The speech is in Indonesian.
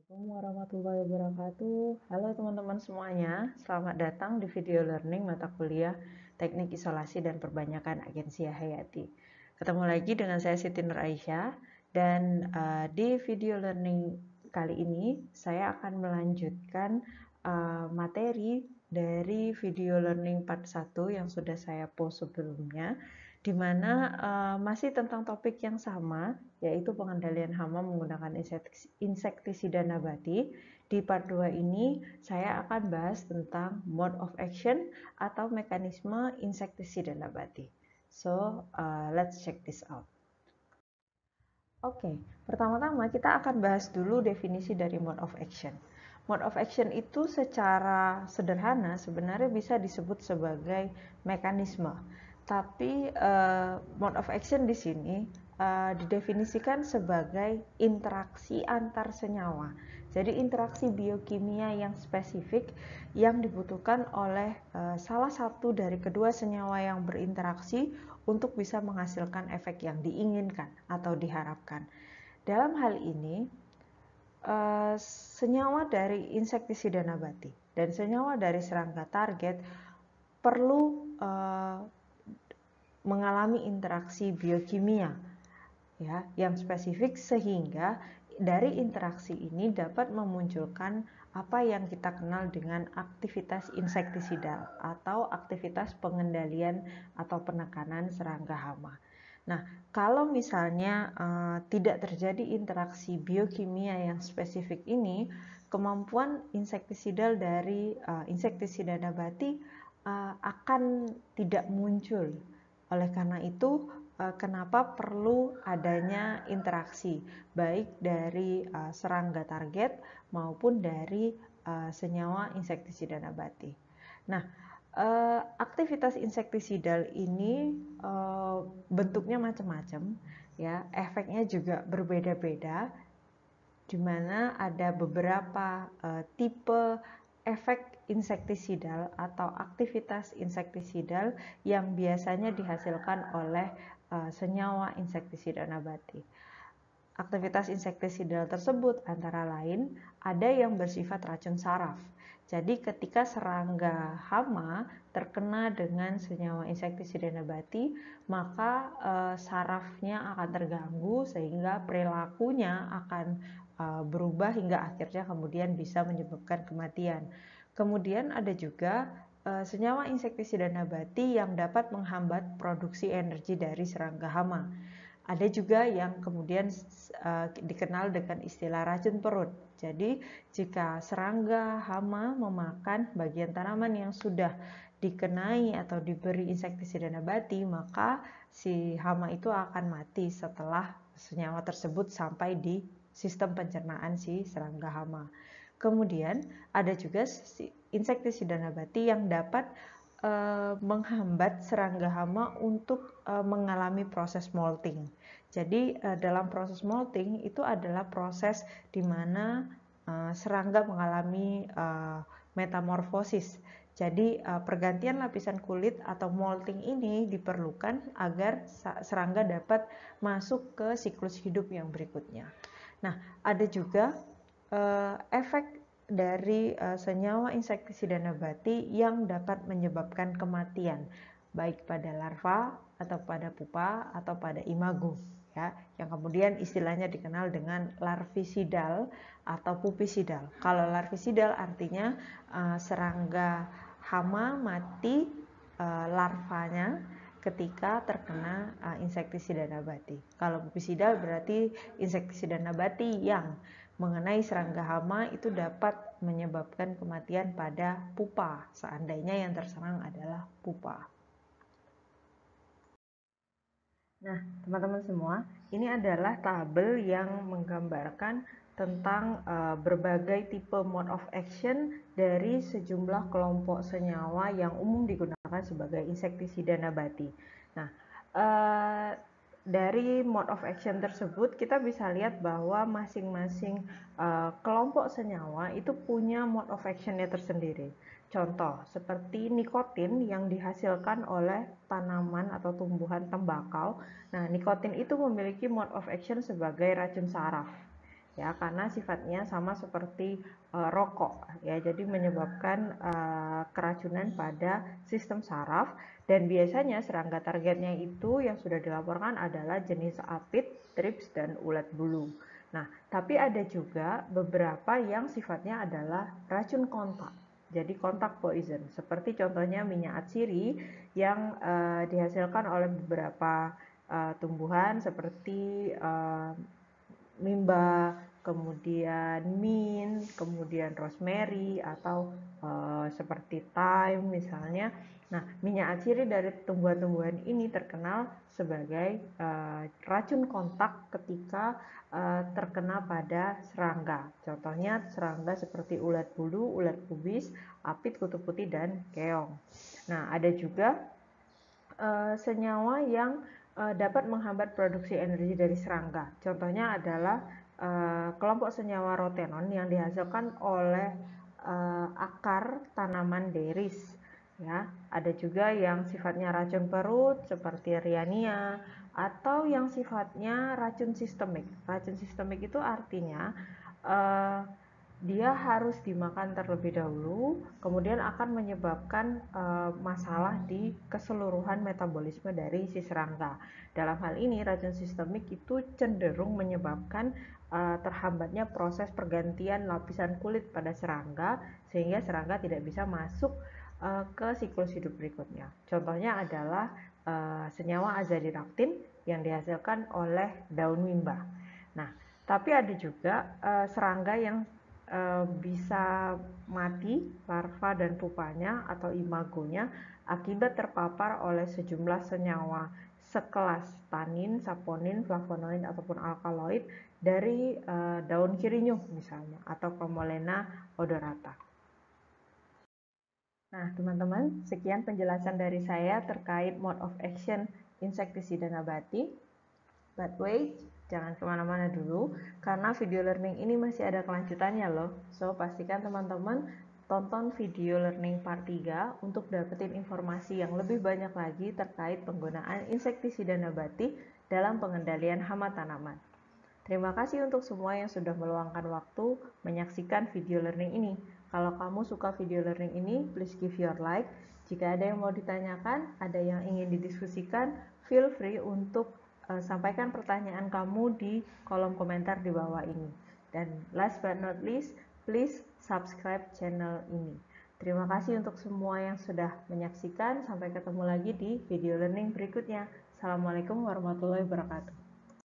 Assalamualaikum warahmatullahi wabarakatuh. Halo teman-teman semuanya, selamat datang di video learning mata kuliah Teknik Isolasi dan Perbanyakan Agensia Hayati. Ketemu lagi dengan saya Siti Nur Aisyah dan di video learning kali ini saya akan melanjutkan materi dari video learning part 1 yang sudah saya post sebelumnya, di mana masih tentang topik yang sama, yaitu pengendalian hama menggunakan insektisida nabati. Di part 2 ini saya akan bahas tentang mode of action atau mekanisme insektisida nabati. So, let's check this out. Oke, pertama-tama kita akan bahas dulu definisi dari mode of action. Mode of action itu secara sederhana sebenarnya bisa disebut sebagai mekanisme. Tapi mode of action di sini didefinisikan sebagai interaksi antar senyawa. Jadi interaksi biokimia yang spesifik yang dibutuhkan oleh salah satu dari kedua senyawa yang berinteraksi untuk bisa menghasilkan efek yang diinginkan atau diharapkan. Dalam hal ini, senyawa dari insektisida nabati dan senyawa dari serangga target perlu mengalami interaksi biokimia ya, yang spesifik sehingga dari interaksi ini dapat memunculkan apa yang kita kenal dengan aktivitas insektisidal atau aktivitas pengendalian atau penekanan serangga hama. Nah, kalau misalnya tidak terjadi interaksi biokimia yang spesifik ini, kemampuan insektisidal dari insektisida nabati akan tidak muncul. Oleh karena itu, kenapa perlu adanya interaksi baik dari serangga target maupun dari senyawa insektisida nabati. Nah, aktivitas insektisidal ini bentuknya macam-macam, ya, efeknya juga berbeda-beda, di mana ada beberapa tipe efek insektisidal atau aktivitas insektisidal yang biasanya dihasilkan oleh senyawa insektisida nabati. Aktivitas insektisidal tersebut antara lain ada yang bersifat racun saraf. Jadi ketika serangga hama terkena dengan senyawa insektisida nabati, maka sarafnya akan terganggu sehingga perilakunya akan berubah hingga akhirnya kemudian bisa menyebabkan kematian. Kemudian ada juga senyawa insektisida nabati yang dapat menghambat produksi energi dari serangga hama. Ada juga yang kemudian dikenal dengan istilah racun perut. Jadi jika serangga hama memakan bagian tanaman yang sudah dikenai atau diberi insektisida nabati, maka si hama itu akan mati setelah senyawa tersebut sampai di sistem pencernaan si serangga hama. Kemudian ada juga insektisida nabati yang dapat menghambat serangga hama untuk mengalami proses molting. Jadi dalam proses molting itu adalah proses di mana serangga mengalami metamorfosis. Jadi pergantian lapisan kulit atau molting ini diperlukan agar serangga dapat masuk ke siklus hidup yang berikutnya. Nah, ada juga efek dari senyawa insektisida nabati yang dapat menyebabkan kematian baik pada larva atau pada pupa atau pada imago, ya, yang kemudian istilahnya dikenal dengan larvisidal atau pupisidal. Kalau larvisidal artinya serangga hama mati larvanya ketika terkena insektisida nabati. Kalau pupisidal berarti insektisida nabati yang mengenai serangga hama itu dapat menyebabkan kematian pada pupa seandainya yang terserang adalah pupa. Nah, teman-teman semua, ini adalah tabel yang menggambarkan tentang berbagai tipe mode of action dari sejumlah kelompok senyawa yang umum digunakan sebagai insektisida nabati. Nah, dari mode of action tersebut kita bisa lihat bahwa masing-masing kelompok senyawa itu punya mode of actionnya tersendiri. Contoh seperti nikotin yang dihasilkan oleh tanaman atau tumbuhan tembakau. Nah, nikotin itu memiliki mode of action sebagai racun saraf. ya, karena sifatnya sama seperti rokok ya, jadi menyebabkan keracunan pada sistem saraf. Dan biasanya serangga targetnya itu yang sudah dilaporkan adalah jenis apit, trips, dan ulat bulu. Nah, tapi ada juga beberapa yang sifatnya adalah racun kontak, jadi kontak poison, seperti contohnya minyak atsiri yang dihasilkan oleh beberapa tumbuhan seperti mimba, kemudian mint, kemudian rosemary, atau seperti thyme misalnya. Nah, minyak atsiri dari tumbuhan-tumbuhan ini terkenal sebagai racun kontak ketika terkena pada serangga. Contohnya serangga seperti ulat bulu, ulat kubis, apit, kutu putih, dan keong. Nah, ada juga senyawa yang dapat menghambat produksi energi dari serangga. Contohnya adalah kelompok senyawa rotenon yang dihasilkan oleh akar tanaman deris. Ya, ada juga yang sifatnya racun perut seperti rhiania, atau yang sifatnya racun sistemik. Racun sistemik itu artinya dia harus dimakan terlebih dahulu, kemudian akan menyebabkan masalah di keseluruhan metabolisme dari si serangga. Dalam hal ini, racun sistemik itu cenderung menyebabkan terhambatnya proses pergantian lapisan kulit pada serangga, sehingga serangga tidak bisa masuk ke siklus hidup berikutnya. Contohnya adalah senyawa azadirachtin yang dihasilkan oleh daun mimba. Nah, tapi ada juga serangga yang bisa mati, larva dan pupanya atau imagonya akibat terpapar oleh sejumlah senyawa sekelas tanin, saponin, flavonoid ataupun alkaloid dari daun kirinyuh misalnya, atau Comolena odorata. Nah, teman-teman, sekian penjelasan dari saya terkait mode of action insektisida nabati. But wait, jangan kemana-mana dulu, karena video learning ini masih ada kelanjutannya loh. So, pastikan teman-teman tonton video learning part 3 untuk dapetin informasi yang lebih banyak lagi terkait penggunaan insektisida nabati dalam pengendalian hama tanaman. Terima kasih untuk semua yang sudah meluangkan waktu menyaksikan video learning ini. Kalau kamu suka video learning ini, please give your like. Jika ada yang mau ditanyakan, ada yang ingin didiskusikan, feel free untuk sampaikan pertanyaan kamu di kolom komentar di bawah ini. Dan last but not least, please subscribe channel ini. Terima kasih untuk semua yang sudah menyaksikan. Sampai ketemu lagi di video learning berikutnya. Assalamualaikum warahmatullahi wabarakatuh.